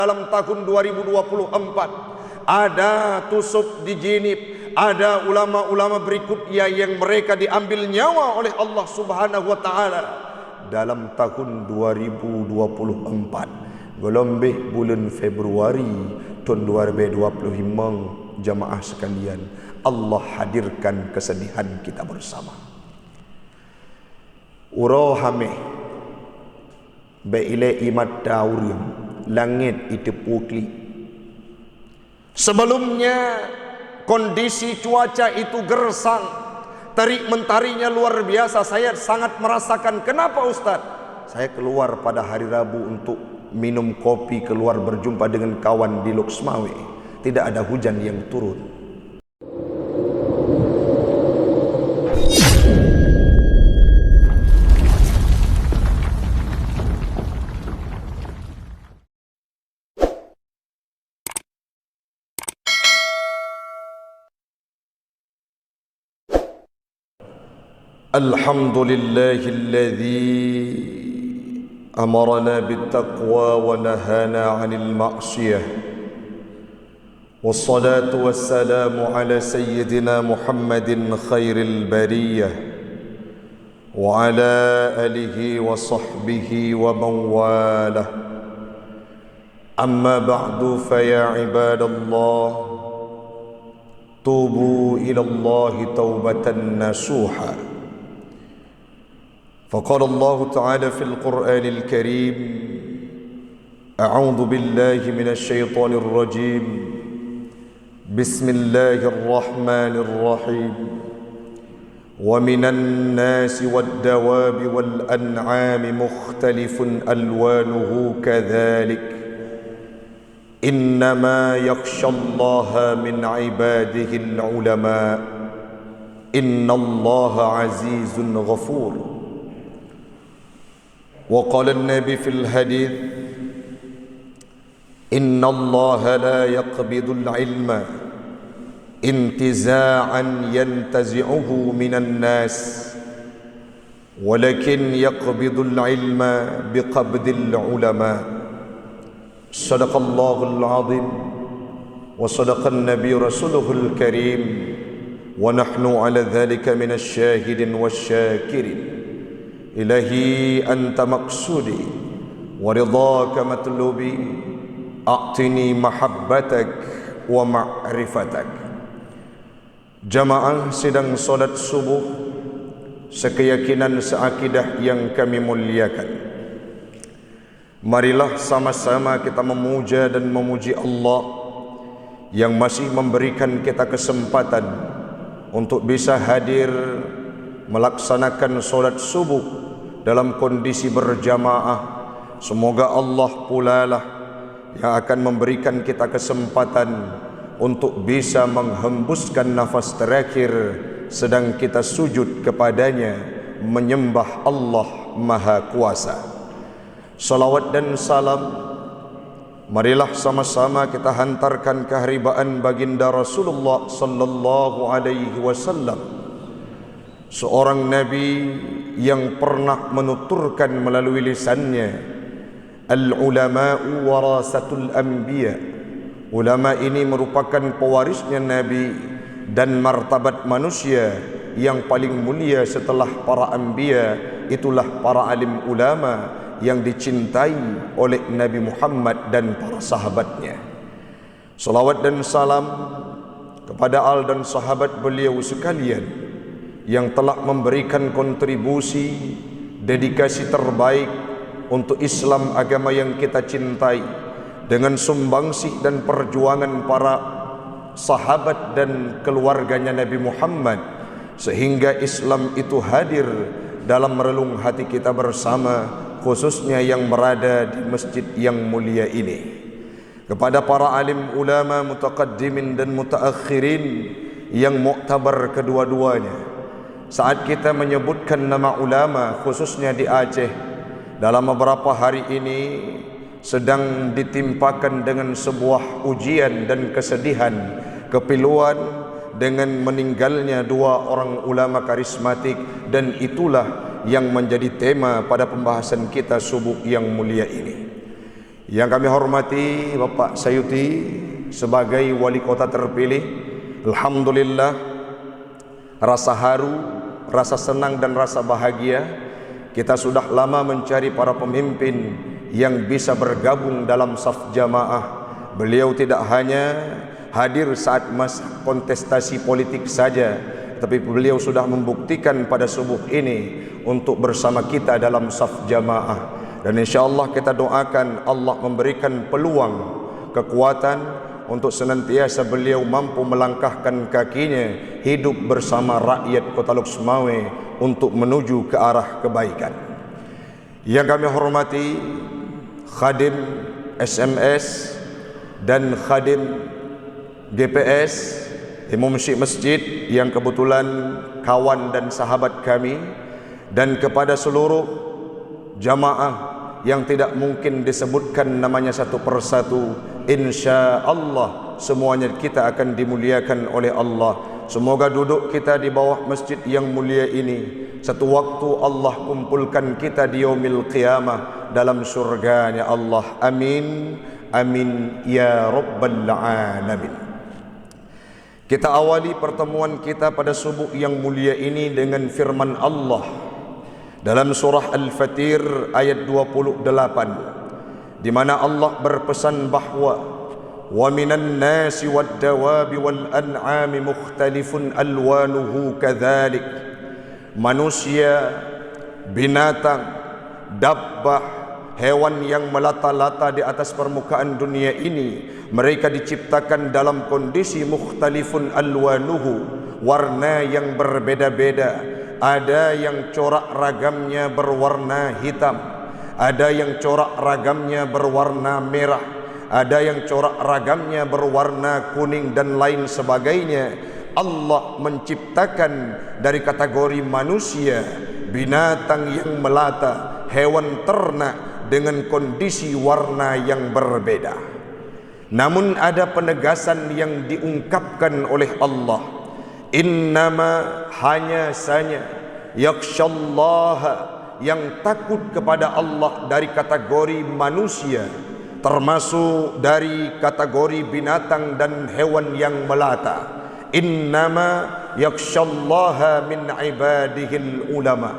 dalam tahun 2024 ada tusuk di Jinib, ada ulama-ulama berikutnya yang mereka diambil nyawa oleh Allah Subhanahu wa taala dalam tahun 2024 gelombang bulan Februari tahun 2025. Jamaah sekalian, Allah hadirkan kesedihan kita bersama. Urohame beile imat daurium langit itu putli. Sebelumnya kondisi cuaca itu gersang, terik mentarinya luar biasa. Saya sangat merasakan. Kenapa Ustaz? Saya keluar pada hari Rabu untuk minum kopi, keluar berjumpa dengan kawan di Loksmawe. Tidak ada hujan yang turun. Alhamdulillahilladzi amarna bittaqwa wa nahana 'anil ma'siyah. Wassalatu wassalamu ala sayyidina Muhammadin khairil bariyah wa ala alihi wa sahbihi wa man walah. Amma ba'du fa ya ibadallah, tubu ila Allah taubatan nasuha. Faqala Allah Ta'ala fil Qur'anil Karim, a'udzu billahi minasy syaithanir rajim. Bismillahirrahmanirrahim. Wa minan nasi wad-dawabi wal an'ami mukhtalifun alwanuhu kadzalik. Innama yakhshallaha min 'ibadihi al-'ulama. Innallaha 'azizun ghafur. Wa qala an-nabi fil hadits, innallaha la yaqbidul 'ilma intiza'an yantazi'uhu minan nas, walakin yaqbidul 'ilma biqabdil 'ulama. Sadaqallahul 'azim wa sadaqan nabiy rasuluhul karim wa nahnu 'ala dhalika minasy syahidin wasyakirin. Ilahi anta maqsudi wa ridhaka matlubi, a'tini mahabbatak wa ma'rifatak. Jamaah sedang solat subuh, sekeyakinan seakidah yang kami muliakan, marilah sama-sama kita memuja dan memuji Allah yang masih memberikan kita kesempatan untuk bisa hadir melaksanakan solat subuh dalam kondisi berjamaah. Semoga Allah pula lah yang akan memberikan kita kesempatan untuk bisa menghembuskan nafas terakhir sedang kita sujud kepadanya, menyembah Allah Maha Kuasa. Salawat dan salam marilah sama-sama kita hantarkan keharibaan baginda Rasulullah sallallahu alaihi wasallam, seorang nabi yang pernah menuturkan melalui lisannya, al-ulama'u warasatul anbiya. Ulama ini merupakan pewarisnya Nabi dan martabat manusia yang paling mulia setelah para anbiya. Itulah para alim ulama yang dicintai oleh Nabi Muhammad dan para sahabatnya. Salawat dan salam kepada al dan sahabat beliau sekalian yang telah memberikan kontribusi, dedikasi terbaik untuk Islam, agama yang kita cintai, dengan sumbangsih dan perjuangan para sahabat dan keluarganya Nabi Muhammad, sehingga Islam itu hadir dalam relung hati kita bersama, khususnya yang berada di masjid yang mulia ini. Kepada para alim ulama mutaqaddimin dan mutaakhirin yang muktabar kedua-duanya, saat kita menyebutkan nama ulama khususnya di Aceh, dalam beberapa hari ini sedang ditimpakan dengan sebuah ujian dan kesedihan, kepiluan dengan meninggalnya dua orang ulama karismatik, dan itulah yang menjadi tema pada pembahasan kita subuh yang mulia ini, Yang kami hormati Bapak Sayuti sebagai wali kota terpilih. Alhamdulillah, rasa haru, rasa senang dan rasa bahagia. Kita sudah lama mencari para pemimpin yang bisa bergabung dalam saf jamaah. Beliau tidak hanya hadir saat masa kontestasi politik saja, tapi beliau sudah membuktikan pada subuh ini untuk bersama kita dalam saf jamaah. Dan insyaAllah kita doakan Allah memberikan peluang, kekuatan untuk senantiasa beliau mampu melangkahkan kakinya hidup bersama rakyat Kota Luksmawe untuk menuju ke arah kebaikan. Yang kami hormati khadim SMS dan khadim GPS, imam syekh masjid yang kebetulan kawan dan sahabat kami, dan kepada seluruh jamaah yang tidak mungkin disebutkan namanya satu persatu, insya Allah semuanya kita akan dimuliakan oleh Allah. Semoga duduk kita di bawah masjid yang mulia ini satu waktu Allah kumpulkan kita di yaumil qiyamah dalam surganya Allah. Amin, amin ya rabbal alamin. Kita awali pertemuan kita pada subuh yang mulia ini dengan firman Allah dalam surah Al-Fatir ayat 28, di mana Allah berpesan bahwa wa minan nasi wad dawabi wal an'ami mukhtalifun alwanuhu kadzalik. Manusia, binatang, dabbah, hewan yang melata-lata di atas permukaan dunia ini, mereka diciptakan dalam kondisi mukhtalifun alwanuhu, warna yang berbeda-beda. Ada yang corak ragamnya berwarna hitam, ada yang corak ragamnya berwarna merah, ada yang corak ragamnya berwarna kuning dan lain sebagainya. Allah menciptakan dari kategori manusia, binatang yang melata, hewan ternak dengan kondisi warna yang berbeda. Namun ada penegasan yang diungkapkan oleh Allah. Innama, hanya saja, yakhsyallaha, yang takut kepada Allah dari kategori manusia, termasuk dari kategori binatang dan hewan yang melata. Innama yakhsyallaha min ibadihil ulama.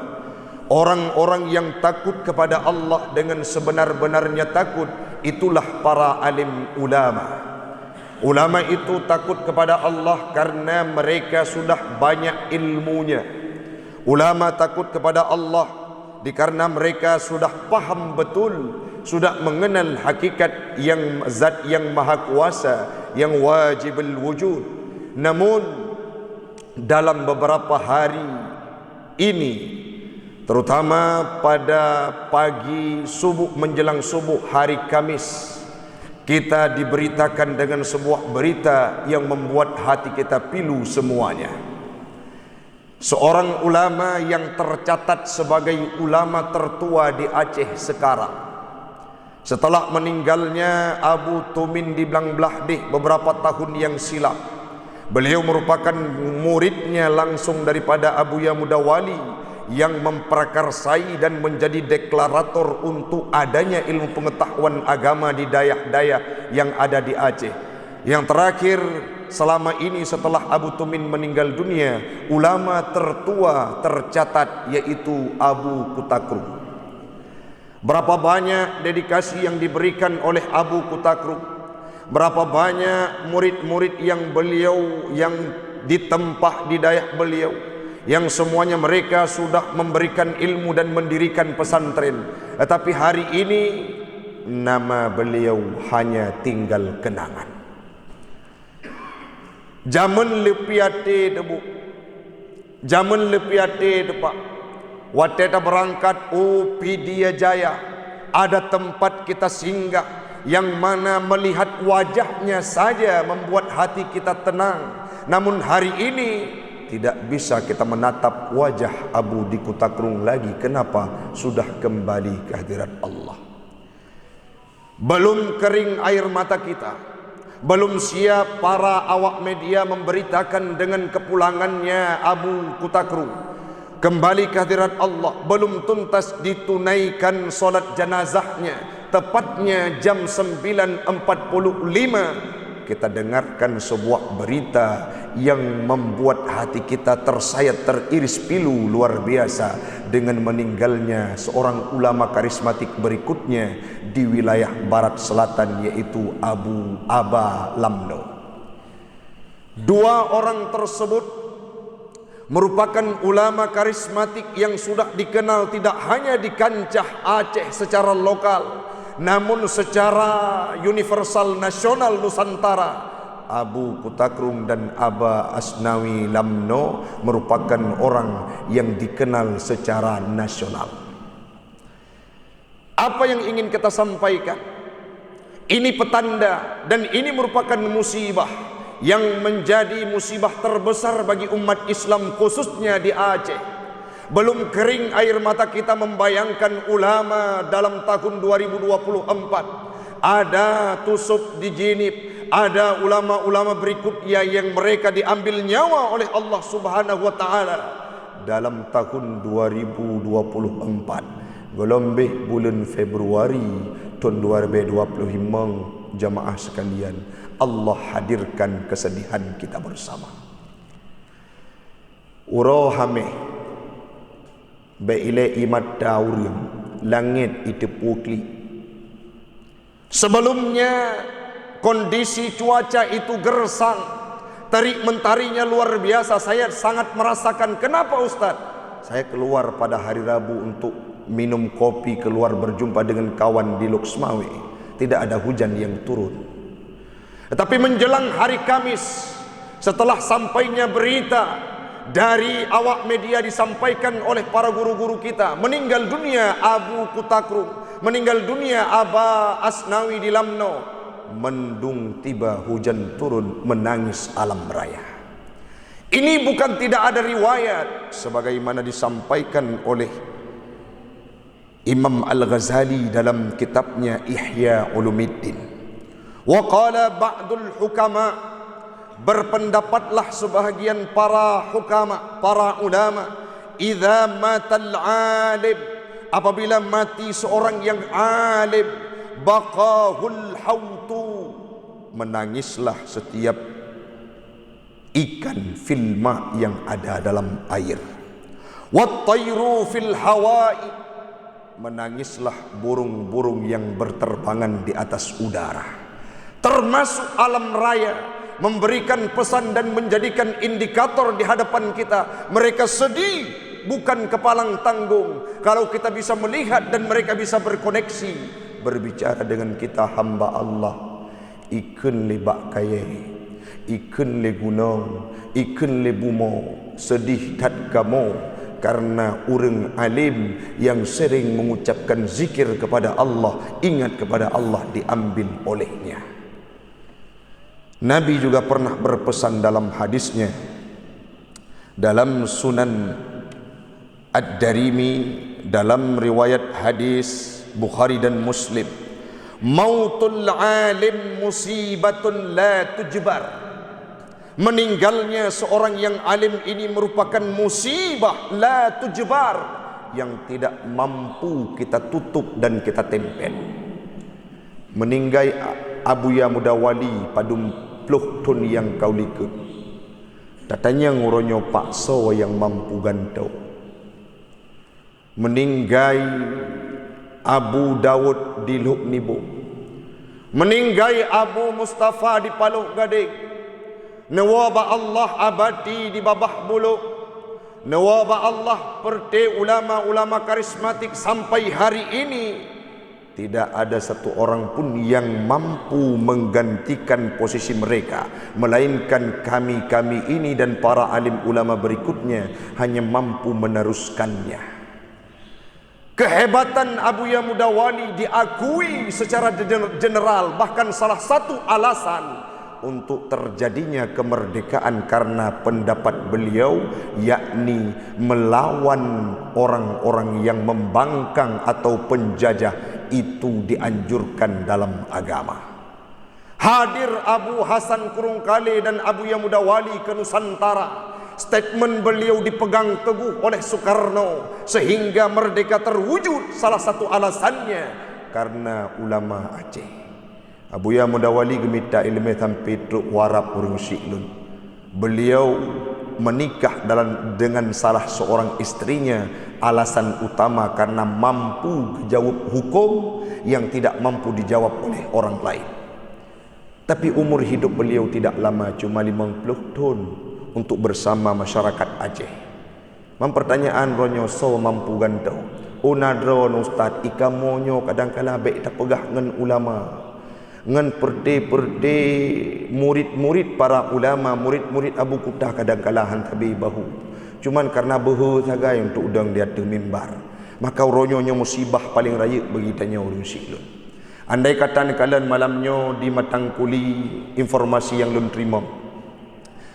Orang-orang yang takut kepada Allah dengan sebenar-benarnya takut, itulah para alim ulama. Ulama itu takut kepada Allah karena mereka sudah banyak ilmunya. Ulama takut kepada Allah dikarenakan mereka sudah paham betul, sudah mengenal hakikat yang zat yang maha kuasa, yang wajibul wujud. Namun dalam beberapa hari ini, terutama pada pagi subuh menjelang subuh hari Kamis, kita diberitakan dengan sebuah berita yang membuat hati kita pilu semuanya. Seorang ulama yang tercatat sebagai ulama tertua di Aceh sekarang, setelah meninggalnya Abu Tumin di Blangblahdi beberapa tahun yang silam, beliau merupakan muridnya langsung daripada Abu Ya Mudawali yang memprakarsai dan menjadi deklarator untuk adanya ilmu pengetahuan agama di dayak-dayak yang ada di Aceh. Yang terakhir selama ini setelah Abu Tumin meninggal dunia, ulama tertua tercatat yaitu Abu Kutakruk. Berapa banyak dedikasi yang diberikan oleh Abu Kutakruk, berapa banyak murid-murid yang beliau yang ditempah di dayak beliau, yang semuanya mereka sudah memberikan ilmu dan mendirikan pesantren. Tetapi hari ini nama beliau hanya tinggal kenangan. Zaman lepiate debu, zaman lepiate depak, waktu kita berangkat Pidia Jaya, ada tempat kita singgah yang mana melihat wajahnya saja membuat hati kita tenang. Namun hari ini tidak bisa kita menatap wajah Abu di Kutakrung lagi. Kenapa? Sudah kembali ke hadirat Allah. Belum kering air mata kita, belum siap para awak media memberitakan dengan kepulangannya Abu Kutakrung kembali ke hadirat Allah, belum tuntas ditunaikan solat jenazahnya, tepatnya jam 9.45, kita dengarkan sebuah berita yang membuat hati kita tersayat teriris pilu luar biasa dengan meninggalnya seorang ulama karismatik berikutnya di wilayah barat selatan, yaitu Abu Aba Lamno. Dua orang tersebut merupakan ulama karismatik yang sudah dikenal tidak hanya di kancah Aceh secara lokal, namun secara universal nasional Nusantara. Abu Kutakrung dan Aba Asnawi Lamno merupakan orang yang dikenal secara nasional. Apa yang ingin kita sampaikan? Ini petanda dan ini merupakan musibah yang menjadi musibah terbesar bagi umat Islam khususnya di Aceh. Belum kering air mata kita membayangkan ulama dalam tahun 2024. Ada Tusuk di Jinib, ada ulama-ulama berikutnya yang mereka diambil nyawa oleh Allah Subhanahu wa taala dalam tahun 2024. Gelombih bulan Februari tahun 2025, jamaah sekalian, Allah hadirkan kesedihan kita bersama. Urohame beile imat daurim langit itu putih. Sebelumnya kondisi cuaca itu gersang, terik mentarinya luar biasa. Saya sangat merasakan. Kenapa Ustaz? Saya keluar pada hari Rabu untuk minum kopi, keluar berjumpa dengan kawan di Loksmawe. Tidak ada hujan yang turun. Tetapi menjelang hari Kamis, setelah sampainya berita dari awak media disampaikan oleh para guru-guru kita, meninggal dunia Abu Kutakrung, meninggal dunia Aba Asnawi di Lamno. Mendung tiba, hujan turun, menangis alam raya. Ini bukan tidak ada riwayat, sebagaimana disampaikan oleh Imam Al-Ghazali dalam kitabnya Ihya Ulumuddin. Wa qala ba'dul hukama, berpendapatlah sebahagian para hukama, para ulama, idza matal alim, apabila mati seorang yang alim, baqahul hautu, menangislah setiap ikan filma yang ada dalam air. Wat tayru fil hawai, menangislah burung-burung yang berterbangan di atas udara. Termasuk alam raya memberikan pesan dan menjadikan indikator di hadapan kita. Mereka sedih, bukan kepalang tanggung. Kalau kita bisa melihat dan mereka bisa berkoneksi, berbicara dengan kita, hamba Allah, ikun le bak kaya, ikun le gunung, ikun le bumo, sedih tat kamu karena orang alim yang sering mengucapkan zikir kepada Allah, ingat kepada Allah, diambil olehnya. Nabi juga pernah berpesan dalam hadisnya dalam Sunan Ad-Darimi, dalam riwayat hadis Bukhari dan Muslim, mautul alim musibatun la tujbar, meninggalnya seorang yang alim ini merupakan musibah la tujbar, yang tidak mampu kita tutup dan kita tempel. Meninggal Abuya Mudawali padum pluh tun yang kau likut, datanya nguronyo pakso yang mampu gantau. Meninggai Abu Dawud di Luknibu, meninggai Abu Mustafa di Paluh Gading, nawaba Allah abadi di Babah Bulu, nawaba Allah perte ulama-ulama karismatik sampai hari ini. Tidak ada satu orang pun yang mampu menggantikan posisi mereka, melainkan kami-kami ini dan para alim ulama berikutnya hanya mampu meneruskannya. Kehebatan Abuya Mudawali diakui secara general, bahkan salah satu alasan untuk terjadinya kemerdekaan karena pendapat beliau, yakni melawan orang-orang yang membangkang atau penjajah, itu dianjurkan dalam agama. Hadir Abu Hasan Kurungkale dan Abuya Mudawali ke Nusantara. Statement beliau dipegang teguh oleh Soekarno sehingga merdeka terwujud. Salah satu alasannya karena ulama Aceh. Abuya Mudawali gemita ilmu sampai truk warap urung syiklun. Beliau menikah dengan salah seorang istrinya, alasan utama karena mampu jawab hukum yang tidak mampu dijawab oleh orang lain. Tapi umur hidup beliau tidak lama, cuma 50 tahun untuk bersama masyarakat Aceh. Mempertanyaan ronyo so mampu gantau. Unadron ustaz ikamonyo kadang-kala baik tak pegah ngan ulama. Ngan perde-perde murid-murid para ulama, murid-murid Abu Kutah kadang-kala hantabi bahu. Cuman karena bahu sagai untuk udang di atas mimbar. Maka ronyonya musibah paling raya bagi tanya urung syiklun. Andai kata kalian malamnya di Matangkuli informasi yang lun terima.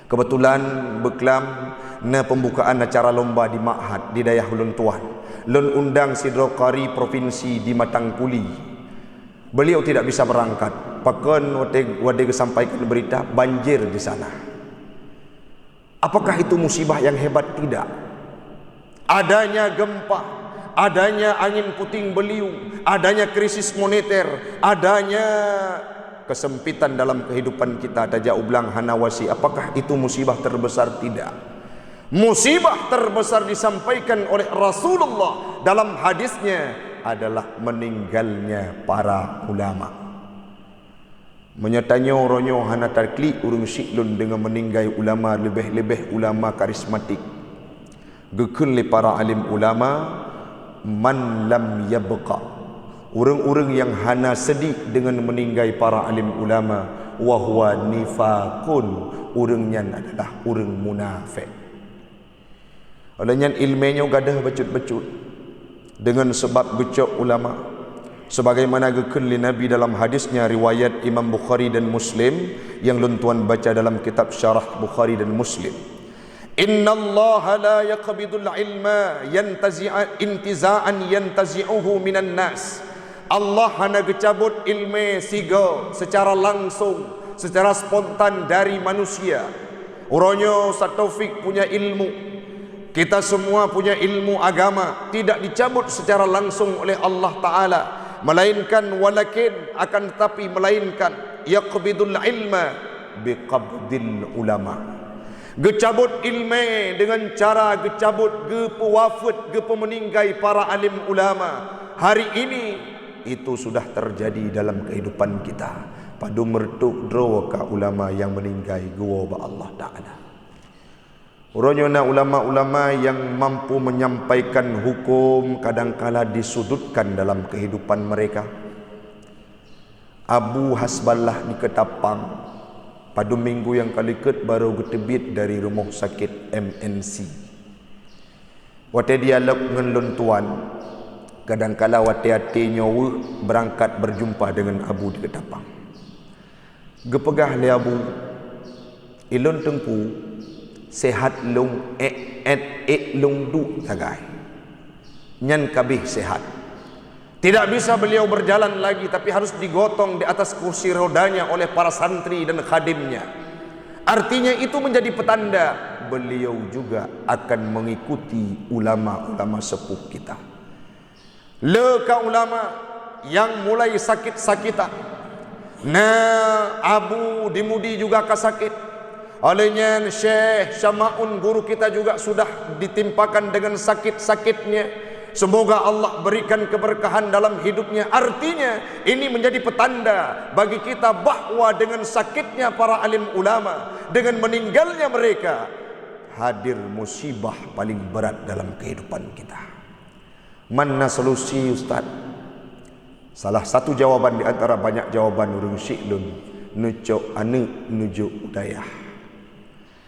Kebetulan beklam na pembukaan acara lomba di Ma'had di Dayah Ulun Tuan. Lun undang Sidro Qari Provinsi di Matangkuli. Beliau tidak bisa berangkat. Pakan wade sampaikan berita banjir di sana. Apakah itu musibah yang hebat? Tidak. Adanya gempa, adanya angin puting beliung, adanya krisis moneter, adanya kesempitan dalam kehidupan kita, ada ublang hanawasi. Apakah itu musibah terbesar? Tidak. Musibah terbesar disampaikan oleh Rasulullah dalam hadisnya adalah meninggalnya para ulama. Menyatanya ronyo hana tarkli urung syiklun dengan meninggal ulama, lebih-lebih ulama karismatik. Gekun li para alim ulama man lam yabqa. Urang-urang yang hana sedih dengan meninggal para alim ulama, wa huwa nifaqun, urangnya adalah urang munafik. Olehnya ilmunya gadah becut-becut dengan sebab gecok ulama, sebagaimana gekun li Nabi dalam hadisnya riwayat Imam Bukhari dan Muslim yang luntuan baca dalam kitab syarah Bukhari dan Muslim. Inna Allah la yaqbidul ilma intiza'an yantazi'uhu minan nas. Allah hana gecabut ilmu siga secara langsung, secara spontan dari manusia. Uronyo Taufik punya ilmu, kita semua punya ilmu agama, tidak dicabut secara langsung oleh Allah Ta'ala, melainkan walakin, akan tetapi melainkan yaqbidul ilma biqabdil ulama. Gecabut ilmu dengan cara gecabut gepewafat, gepemeninggai para alim ulama. Hari ini itu sudah terjadi dalam kehidupan kita. Padu mertuk droka ulama yang meninggai gua Allah Ta'ala. Uronyona ulama-ulama yang mampu menyampaikan hukum kadangkala disudutkan dalam kehidupan mereka. Abu Hasballah di Ketapang pada minggu yang kaliket baru getebit dari rumah sakit MNC. Wate dialog dengan luntuan, kadangkala wate ati nyawa berangkat berjumpa dengan Abu di Ketapang. Gepegah le Abu ilun tengku sehat lung lung du tagai nyan kabih sehat. Tidak bisa beliau berjalan lagi, tapi harus digotong di atas kursi rodanya oleh para santri dan khadimnya. Artinya itu menjadi petanda beliau juga akan mengikuti ulama-ulama sepuh kita. Leka ulama yang mulai sakit-sakitan. Nah, Abu dimudi juga kasakit. Olehnya Syekh Syama'un guru kita juga sudah ditimpakan dengan sakit-sakitnya. Semoga Allah berikan keberkahan dalam hidupnya. Artinya ini menjadi petanda bagi kita bahwa dengan sakitnya para alim ulama, dengan meninggalnya mereka, hadir musibah paling berat dalam kehidupan kita. Mana solusi Ustaz? Salah satu jawaban di antara banyak jawaban urung syiklun, nucuk anu nujuk udayah.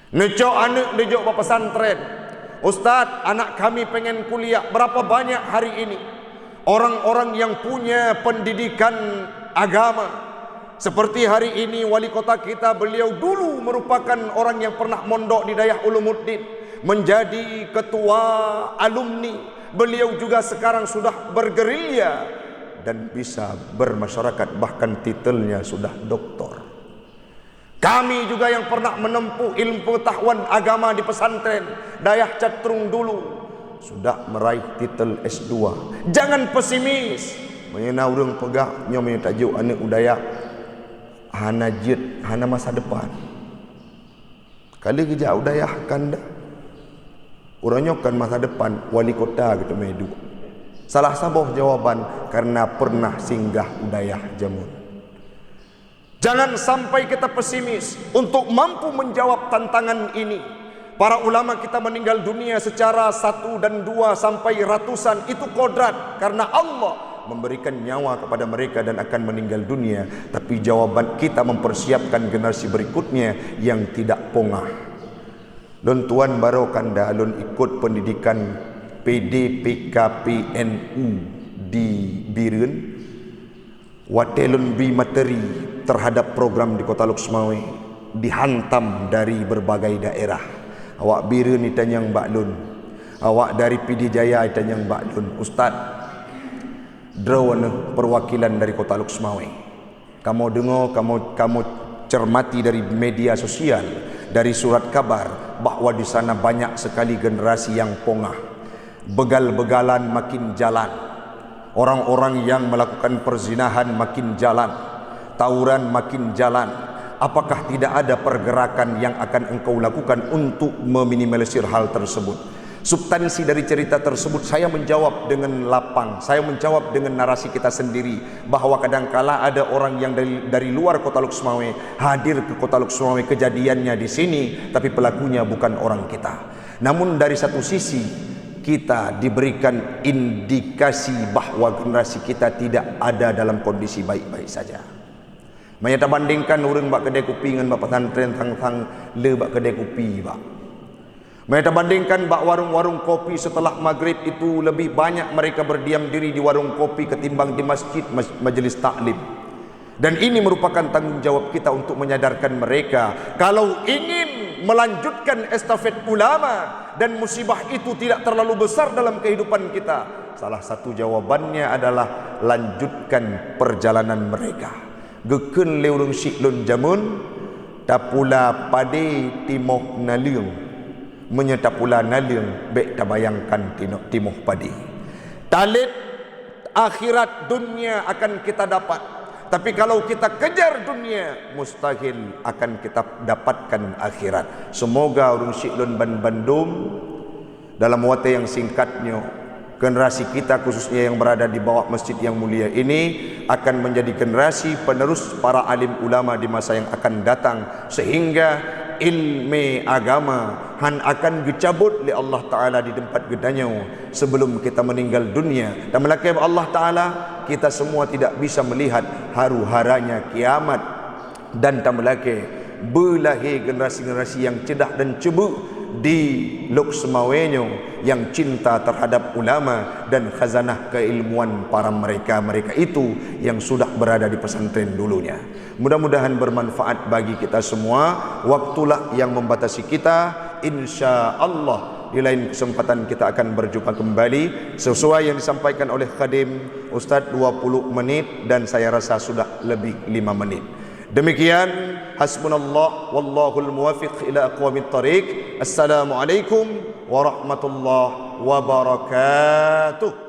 Nucuk anu nujuk bapa pesantren. Ustaz, anak kami pengen kuliah. Berapa banyak hari ini orang-orang yang punya pendidikan agama. Seperti hari ini wali kota kita, beliau dulu merupakan orang yang pernah mondok di Dayah Ulumuddin, menjadi ketua alumni. Beliau juga sekarang sudah bergerilya dan bisa bermasyarakat, bahkan titelnya sudah doktor. Kami juga yang pernah menempuh ilmu pengetahuan agama di pesantren Dayah Catrung dulu sudah meraih titel S2. Jangan pesimis. Menyena urang pegak nyo tajuk anak udaya hana jid hana masa depan. Kali kerja udaya kanda urangnya kan masa depan wali kota gitu medu. Salah sabuh jawaban karena pernah singgah udaya jamun. Jangan sampai kita pesimis untuk mampu menjawab tantangan ini. Para ulama kita meninggal dunia secara 1 dan 2 sampai ratusan, itu kodrat karena Allah memberikan nyawa kepada mereka dan akan meninggal dunia. Tapi jawaban kita mempersiapkan generasi berikutnya yang tidak pongah. Lun tuan baru kanda lun ikut pendidikan PDPKPNU di Birun. Watelun bi materi terhadap program di Kota Luksmawe dihantam dari berbagai daerah. Awak Birun ni tanyang Mbak Lun, awak dari PD Jaya tanyang Mbak Lun, Ustaz drawn perwakilan dari Kota Luksmawe. Kamu dengar, kamu cermati dari media sosial, dari surat kabar bahwa di sana banyak sekali generasi yang pongah. Begal-begalan makin jalan. Orang-orang yang melakukan perzinahan makin jalan. Tawuran makin jalan. Apakah tidak ada pergerakan yang akan engkau lakukan untuk meminimalisir hal tersebut? Substansi dari cerita tersebut saya menjawab dengan lapang. Saya menjawab dengan narasi kita sendiri bahwa kadangkala ada orang yang dari luar Kota Luksmawe hadir ke Kota Luksmawe, kejadiannya di sini, tapi pelakunya bukan orang kita. Namun dari satu sisi kita diberikan indikasi bahwa generasi kita tidak ada dalam kondisi baik-baik saja. Menyata bandingkan orang bak kedai kopi dengan bak pesantren tang le bak kedai kopi bak. Menyata bandingkan bak warung-warung kopi setelah maghrib itu lebih banyak mereka berdiam diri di warung kopi ketimbang di masjid majelis taklim. Dan ini merupakan tanggung jawab kita untuk menyadarkan mereka kalau ingin melanjutkan estafet ulama dan musibah itu tidak terlalu besar dalam kehidupan kita. Salah satu jawabannya adalah lanjutkan perjalanan mereka. Geken leurung siklun jamun tapula pade timoh naliung menyetapula naliung bek tabayangkan timoh pade. Talit akhirat dunia akan kita dapat, tapi kalau kita kejar dunia mustahil akan kita dapatkan akhirat. Semoga urung siklun Bandung dalam waktu yang singkatnya generasi kita khususnya yang berada di bawah masjid yang mulia ini akan menjadi generasi penerus para alim ulama di masa yang akan datang, sehingga ilmu agama han akan dicabut oleh Allah Ta'ala di tempat gedanya sebelum kita meninggal dunia. Dan melakai Allah Ta'ala kita semua tidak bisa melihat haru-haranya kiamat. Dan tak melakai berlahir generasi-generasi yang cedah dan cebu di Luksmawenyo yang cinta terhadap ulama dan khazanah keilmuan para mereka itu yang sudah berada di pesantren dulunya. Mudah-mudahan bermanfaat bagi kita semua. Waktulah yang membatasi kita. Insya Allah di lain kesempatan kita akan berjumpa kembali sesuai yang disampaikan oleh Khadim Ustaz 20 menit dan saya rasa sudah lebih 5 menit. Demikian, hasbunallah wallahul muwafiq ila aqwamit thariq. Assalamualaikum warahmatullahi wabarakatuh.